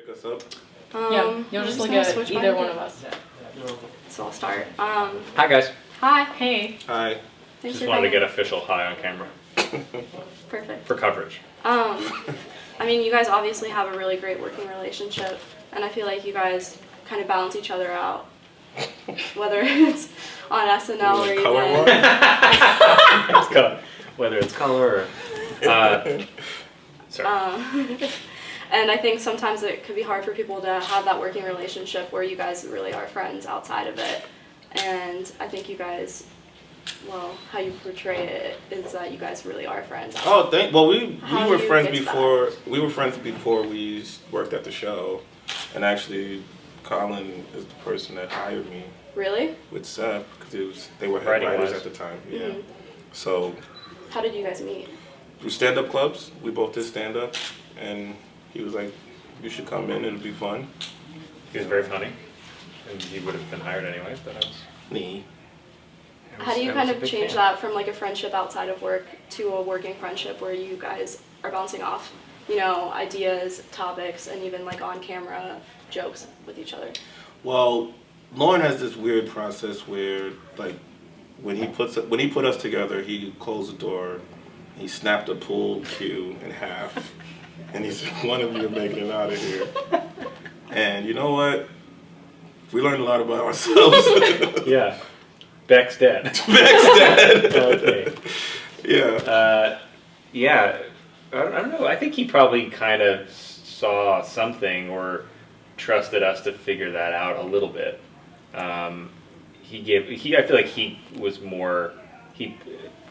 us up? Yeah, you'll just look at either one of us. So I'll start. Hi guys. Hi. Hey. Hi. Thanks Just for wanted to coming. get official hi on camera Perfect. for coverage. I mean, you guys obviously have a really great working relationship, and I feel like you guys kind of balance each other out. Whether it's on SNL or even... Color war? It's color. Whether it's color or... sorry. And I think sometimes it could be hard for people to have that working relationship where you guys really are friends outside of it. And I think you guys, well, how you portray it is that you guys really are friends. Oh, well, we How were do you friends get to before. We were friends before we worked at the show, and actually, Colin is the person that hired me Really? with Seth because they were head Writing writers wise. at the time. Yeah. Mhm. So How did you guys meet? through stand-up clubs, we both did stand-up, and he was like, "You should come in; it'll be fun." He was very funny, and he would have been hired anyways, but I was... Me. How do you kind of change that from like a friendship outside of work to a working friendship where you guys are bouncing off, you know, ideas, topics, and even like on camera jokes with each other? Well, Lauren has this weird process where, like, when he put us together, he closed the door, he snapped a pool cue in half, and he said, "One of you are making it out of here." And you know what? We learned a lot about ourselves. Yeah. Beck's dead. Beck's dead. Okay. Yeah. Yeah. I don't know. I think he probably kind of saw something or trusted us to figure that out a little bit. I feel like he was more, he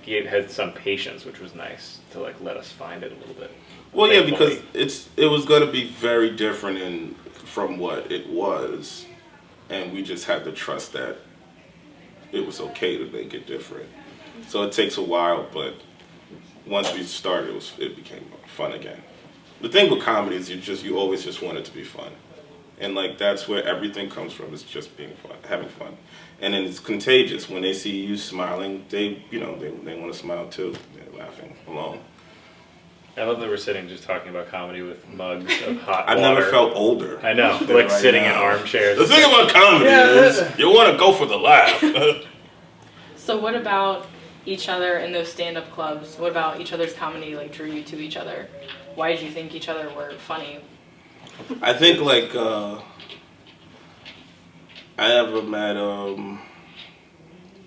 had some patience, which was nice to like let us find it a little bit. Well, yeah, Thankfully. because it was going to be very different from what it was, and we just had to trust that it was okay to make it different. So it takes a while, but once we started, it became fun again. The thing with comedy is you always just want it to be fun, and like that's where everything comes from. Is just being fun, having fun, and then it's contagious. When they see you smiling, they want to smile too. They're laughing along. I love that we're sitting just talking about comedy with mugs of hot I've water. never felt older. I know, than like right sitting now. in armchairs. The thing about comedy is you want to go for the laugh. So what about each other in those stand-up clubs? What about each other's comedy like drew you to each other? Why did you think each other were funny? I think like I never met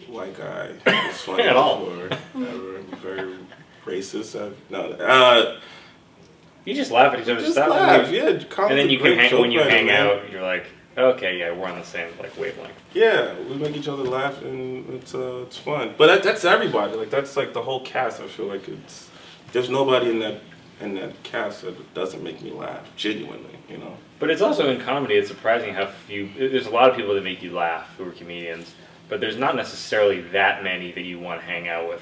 white guy who was funny At all. before. Ever very racist. You just laugh at each other's Just stuff. laugh, And, yeah. and then you can when you hang man. out, you're like, okay, yeah, we're on the same like wavelength. Yeah, we make each other laugh and it's fun. But that's everybody. Like that's like the whole cast. I feel like there's nobody in that cast that doesn't make me laugh genuinely. You know. But it's also in comedy, it's surprising how few, there's a lot of people that make you laugh who are comedians, but there's not necessarily that many that you want to hang out with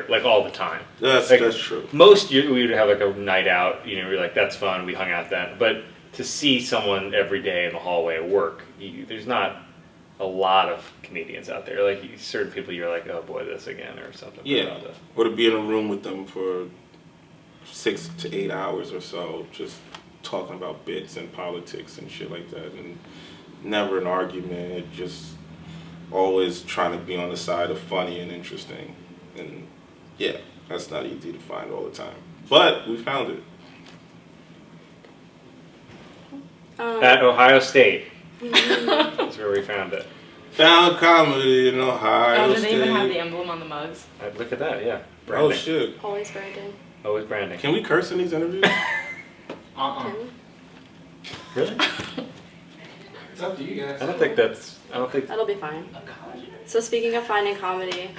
like all the time. That's true. Most we would have like a night out, you know, we're like, that's fun, we hung out then. But to see someone every day in the hallway at work, there's not a lot of comedians out there. Like certain people you're like, oh boy, this again or something. Yeah, or to be in a room with them for 6 to 8 hours or so, just talking about bits and politics and shit like that, and never an argument, just always trying to be on the side of funny and interesting. And yeah, that's not easy to find all the time, but we found it. At Ohio State. That's where we found it. Found comedy in Ohio Oh, do they State. even have the emblem on the mugs? Look at that, yeah. Branding. Oh shit! Always branding. Always branding. Can we curse in these interviews? Can we? Really? It's up to you guys. I don't think That'll be fine. So speaking of finding comedy,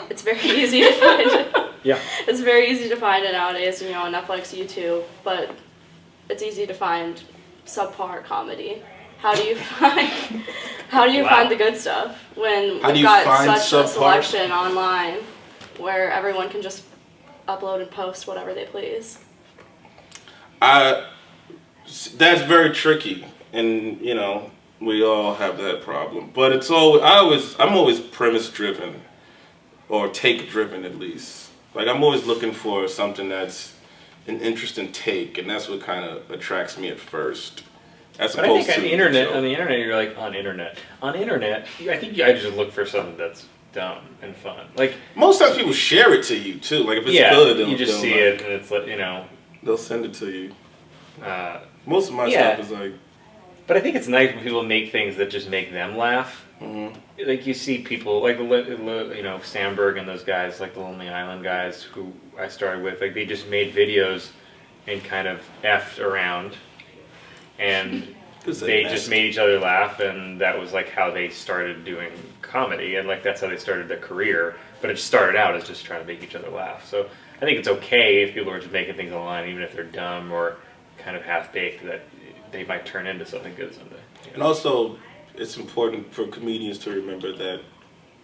it's very easy to find. Yeah. It's very easy to find it nowadays, you know, on Netflix, YouTube, but it's easy to find subpar comedy. How do you find find the good stuff when How do we've you got find such a subpar? selection online where everyone can just upload and post whatever they please? That's very tricky, and you know we all have that problem. But I'm always premise driven, or take driven at least. Like I'm always looking for something that's an interesting take, and that's what kind of attracts me at first. As But I opposed think to on the internet, you're like on internet. I think I just look for something that's dumb and fun. Like most times people share it to you too. Like if it's yeah, good, you just see it and it's like they'll send it to you. Uh, Most of my yeah. stuff is like. But I think it's nice when people make things that just make them laugh. Mm-hmm. Like you see people like Sandberg and those guys, like the Lonely Island guys who I started with. Like they just made videos and kind of effed around, and they just made each other laugh, and that was like how they started doing comedy, and like that's how they started their career. But it started out as just trying to make each other laugh. So I think it's okay if people are just making things online, even if they're dumb or kind of half baked, that they might turn into something good someday. You know? And also, it's important for comedians to remember that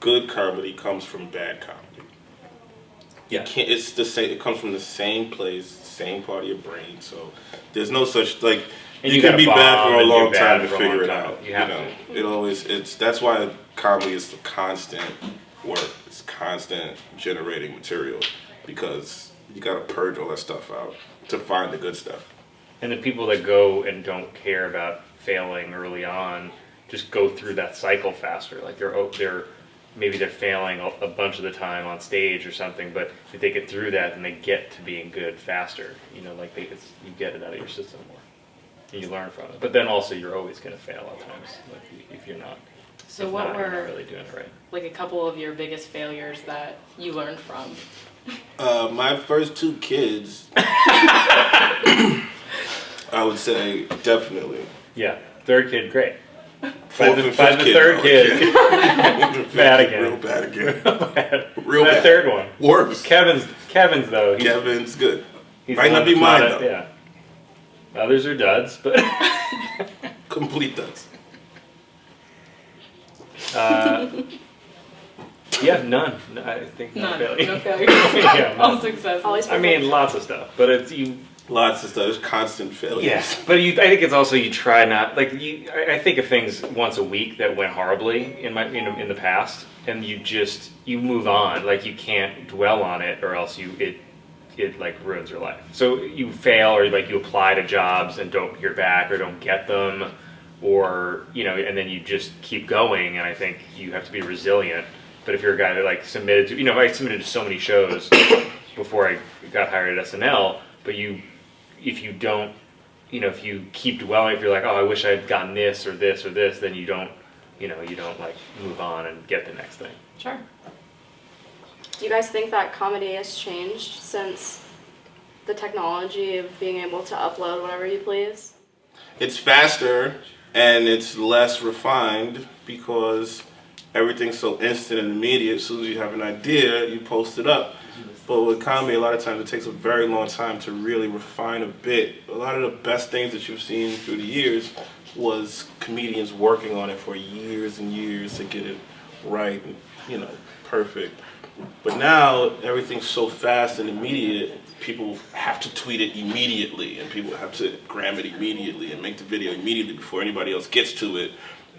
good comedy comes from bad comedy. Yeah. It's the same. It comes from the same place, same part of your brain. So there's no such like. And you can be bad for a long time to for a figure long it time. out. You have to. It always. That's why comedy is constant work. It's constant generating material because you got to purge all that stuff out to find the good stuff. And the people that go and don't care about failing early on just go through that cycle faster. Like maybe they're failing a bunch of the time on stage or something, but if they get through that, then they get to being good faster. Like you get it out of your system more, and you learn from it. But then also you're always going to fail at times, like if you're not. So you're what not were really doing it right? like a couple of your biggest failures that you learned from? My first two kids, I would say definitely. Yeah, third kid, great. Fourth By and the fifth third kid, bad again. Real bad again. bad. Real That bad. third one. Worse. Kevin's though. Kevin's good. He's Might not be mine though. Yeah. Others are duds, but Complete duds. yeah, none. No, I think None. failure. No failure. Yeah, All none. success. Always I mean, lots of stuff, but it's you. Lots of stuff. There's constant failures. Yes, but I think it's also you try not like you. I think of things once a week that went horribly in in the past, and you move on. Like you can't dwell on it, or else it like ruins your life. So you fail, or like you apply to jobs and don't hear back, or don't get them, or and then you just keep going. And I think you have to be resilient. But if you're a guy that like submitted to, I submitted to so many shows before I got hired at SNL, but if you don't, if you keep dwelling, if you're like, oh, I wish I'd gotten this or this or this, then you don't like move on and get the next thing. Sure. Do you guys think that comedy has changed since the technology of being able to upload whatever you please? It's faster and it's less refined because everything's so instant and immediate. As soon as you have an idea, you post it up. But with comedy, a lot of times it takes a very long time to really refine a bit. A lot of the best things that you've seen through the years was comedians working on it for years and years to get it right and, perfect. But now everything's so fast and immediate, people have to tweet it immediately and people have to gram it immediately and make the video immediately before anybody else gets to it.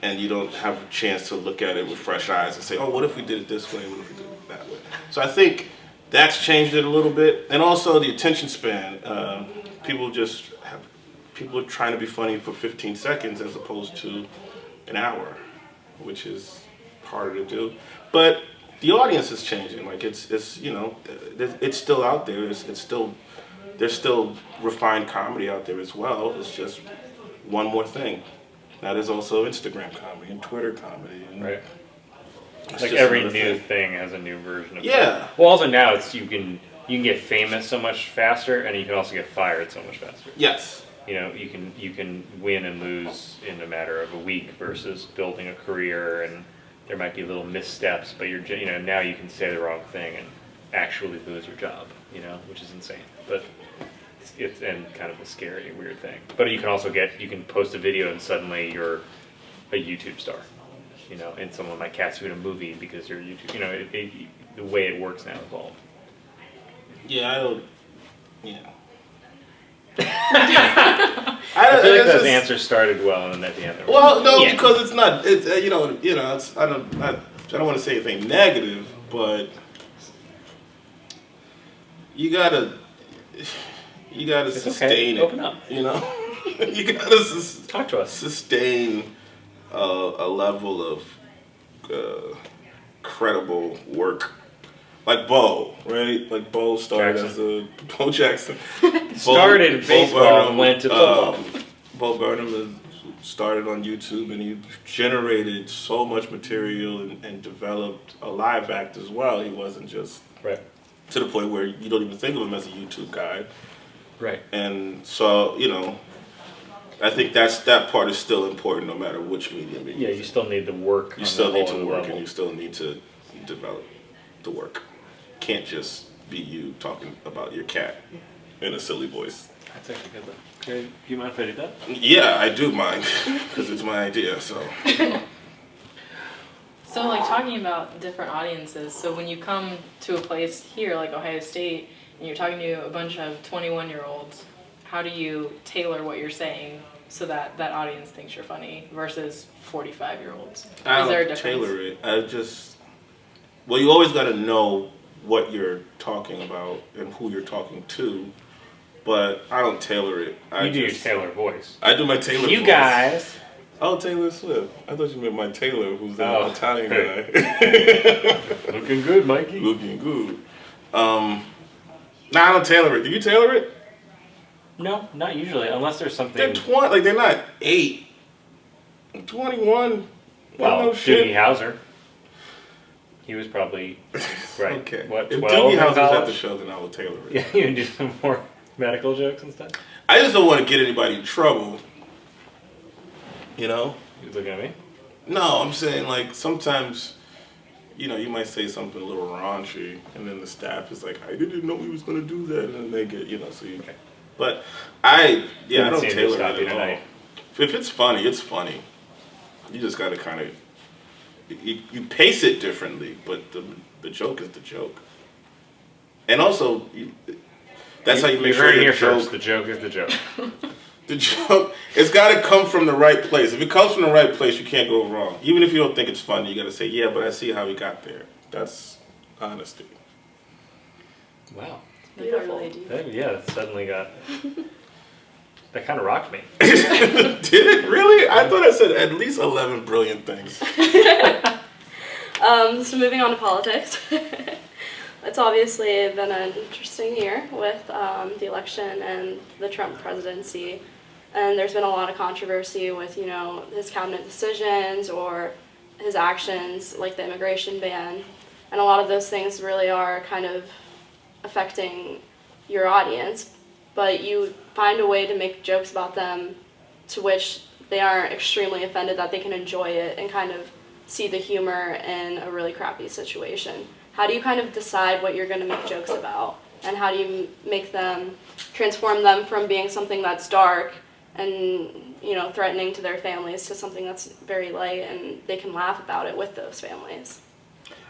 And you don't have a chance to look at it with fresh eyes and say, oh, what if we did it this way? What if we did it that way? So I think that's changed it a little bit. And also the attention span. People are trying to be funny for 15 seconds as opposed to an hour, which is harder to do. But the audience is changing. Like it's still out there. There's still refined comedy out there as well. It's just one more thing. Now there's also Instagram comedy and Twitter comedy. And Right. it's Like just every another new thing. thing has a new version of it. Yeah. Well, also now you can get famous so much faster, and you can also get fired so much faster. Yes. You can win and lose in a matter of a week versus building a career, and there might be little missteps, but now you can say the wrong thing and actually lose your job, which is insane. But it's and kind of a scary, weird thing. But you can also you can post a video and suddenly you're a YouTube star, and someone might cast you in a movie because you're YouTube. The way it works now evolved. Yeah, I don't. Yeah. I feel like those answers started well, and then at the end. Well, no, Yeah. because it's not. It's It's, I don't want to say anything negative, but you gotta It's sustain okay. Open up. it. You gotta Talk to us. sustain a level of credible work. Like Bo, right? Like Bo started Jackson. Bo Jackson. Started baseball and went to football. Bo Burnham started on YouTube and he generated so much material and developed a live act as well. He wasn't just Right. to the point where you don't even think of him as a YouTube guy. Right. And so, I think that part is still important no matter which medium Yeah, you still need to work. You still need to on a work level. and you still need to develop the work. Can't just be you talking about your cat in a silly voice. That's actually good though. Okay, do you mind if I do that? Yeah, I do mind because it's my idea. So So like talking about different audiences, so when you come to a place here like Ohio State and you're talking to a bunch of 21-year-olds, how do you tailor what you're saying so that that audience thinks you're funny versus 45-year-olds? I Is there a don't difference? tailor it. Well, you always got to know what you're talking about and who you're talking to, but I don't tailor it. You do your Taylor voice. I do my Taylor You voice. guys. Oh, Taylor Swift. I thought you meant my Taylor, who's the Oh, Italian hey. guy. Looking good, Mikey. Looking good. Nah, I don't tailor it. Do you tailor it? No, not usually, unless there's something. They're 20, like they're not 8. 21. Well, no shit. Doogie Howser. He was probably right. Okay. What, If 12 Doogie in House was at the college? show, then I will tailor it. Yeah, you can do some more medical jokes and stuff. I just don't want to get anybody in trouble. You know? You looking at me? No, I'm saying like sometimes, you might say something a little raunchy, and then the staff is like, I didn't know he was going to do that, and then they get, so you. Okay. But I don't Seeing tailor this copy it at all. tonight. If it's funny, it's funny. You just got to kind of you pace it differently, but the joke is the joke. And also, that's how you make You sure heard it your here joke. first. The joke is the joke. The joke, it's got to come from the right place. If it comes from the right place, you can't go wrong. Even if you don't think it's funny, you got to say, yeah, but I see how he got there. That's honesty. Wow. Beautiful. Yeah, it suddenly got. That kind of rocked me. Did it really? I thought I said at least 11 brilliant things. So moving on to politics. It's obviously been an interesting year with the election and the Trump presidency. And there's been a lot of controversy with, his cabinet decisions or his actions, like the immigration ban. And a lot of those things really are kind of affecting your audience. But you find a way to make jokes about them to which they aren't extremely offended, that they can enjoy it and kind of see the humor in a really crappy situation. How do you kind of decide what you're going to make jokes about? And how do you make them, transform them from being something that's dark and, threatening to their families to something that's very light and they can laugh about it with those families?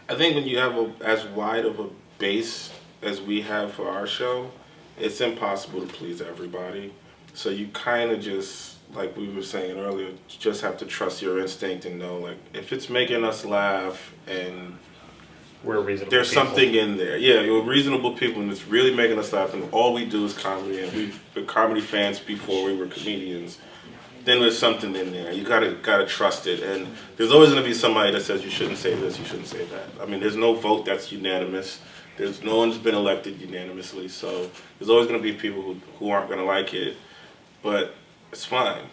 I think when you have as wide of a base as we have for our show, it's impossible to please everybody. So you kind of just, like we were saying earlier, you just have to trust your instinct and know, like, if it's making us laugh and We're reasonable. there's people. something in there. Yeah, you're reasonable people and it's really making us laugh and all we do is comedy and we've been comedy fans before we were comedians. Then there's something in there. You gotta trust it. And there's always gonna be somebody that says you shouldn't say this, you shouldn't say that. I mean, there's no vote that's unanimous. There's no one's been elected unanimously, so there's always going to be people who aren't going to like it, but it's fine.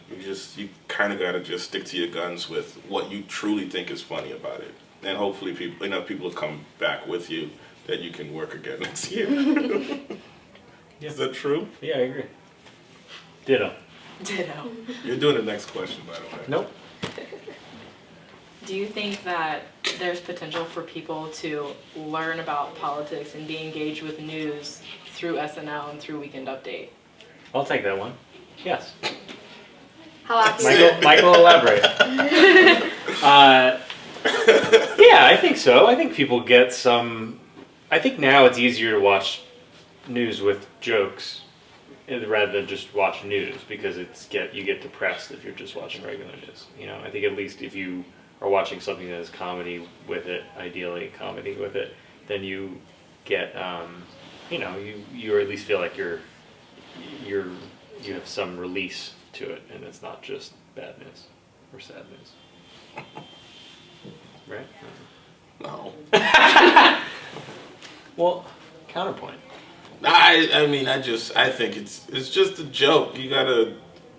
You kind of got to just stick to your guns with what you truly think is funny about it, and hopefully people will come back with you that you can work again next year. Yeah. Is that true? Yeah, I agree. Ditto. Ditto. You're doing the next question, by the way. Nope. Do you think that there's potential for people to learn about politics and be engaged with news through SNL and through Weekend Update? I'll take that one. Yes. How accurate? Michael, elaborate. Yeah, I think so. I think people get some. I think now it's easier to watch news with jokes rather than just watch news because you get depressed if you're just watching regular news. I think at least if you are watching something that has comedy with it, ideally comedy with it, then you get you at least feel like you have some release to it, and it's not just bad news or sad news. Right? No. Well, counterpoint. I mean, I think it's just a joke. You gotta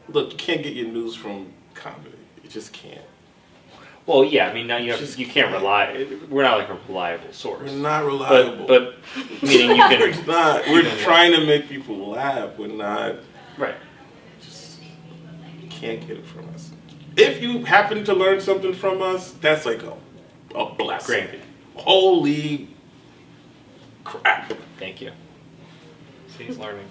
look. You can't get your news from comedy. You just can't. Well, yeah, I mean, now you Just can't rely. We're not like a reliable source. We're not reliable. But meaning you can. We're not. We're trying to make people laugh. We're not. Right. Just you can't get it from us. If you happen to learn something from us, that's like a blessing. Gravy. Holy crap! Thank you. See, he's learning.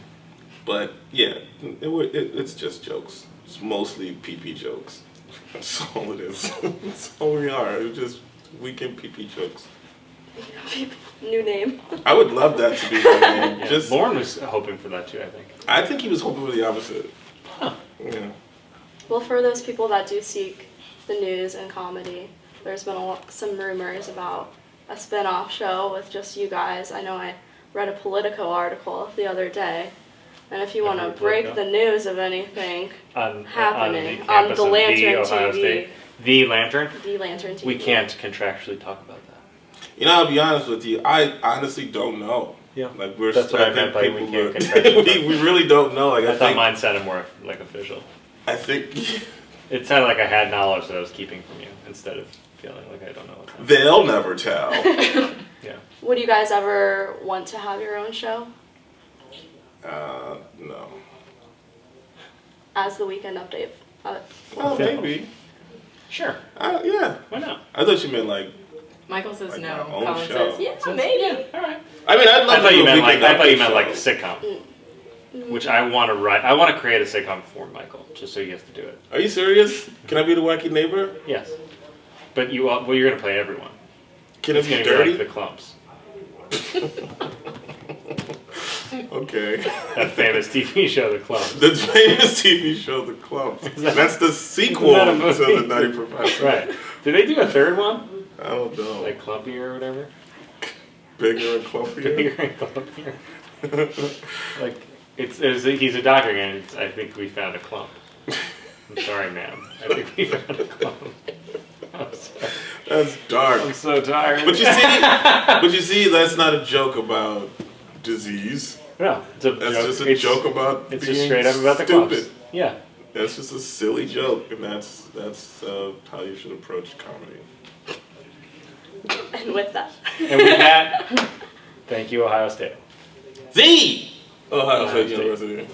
But yeah, it's just jokes. It's mostly PP jokes. That's all it is. That's all we are. It's just weekend PP jokes. New name. I would love that to be my name. Yeah, Just, Lauren was hoping for that too, I think. I think he was hoping for the opposite. Huh. Yeah. Well, for those people that do seek the news and comedy, there's been some rumors about a spin-off show with just you guys. I know I read a Politico article the other day, and if you want to break the news of anything happening on the Lantern Ohio TV, State. The Lantern? the Lantern TV. We can't contractually talk about that. You know, I'll be honest with you. I honestly don't know. Yeah. Like That's what I meant by we can't contractually. we really don't know. Like I I thought think. mine sounded more like official. I think It sounded like I had knowledge that I was keeping from you instead of feeling like I don't know what's happening. they'll never tell. Yeah. Would you guys ever want to have your own show No. as the Weekend Update? Well, maybe. Sure. Yeah. Why not? I thought you meant like. Michael says Like no. my own Colin show. says yeah, So- maybe. Yeah, all right. I mean, I'd love I thought to you do a meant like weekend a update show. sitcom, which I want to write. I want to create a sitcom for Michael, just so he gets to do it. Are you serious? Can I be the wacky neighbor? Yes, but you're gonna play everyone. Can It's it be gonna dirty? be like the Clumps, Okay. that famous TV show, the Clumps. The famous TV show, The Clumps. That's the sequel Isn't that a to movie? The Nutty Professor. Right? Did they do a third one, I don't know. like Clumpy or whatever? Bigger and clumpier. Bigger and clumpier. Like he's a doctor, and I think we found a clump. I'm sorry, ma'am. I think we found a clump. I'm sorry. That's dark. I'm so tired. But you see, that's not a joke about disease. No, it's a That's joke. just a joke about It's being just straight up about the stupid. clumps. Yeah. That's just a silly joke, and that's how you should approach comedy. And with that. And with that, thank you, Ohio State. The Ohio Ohio State State. University.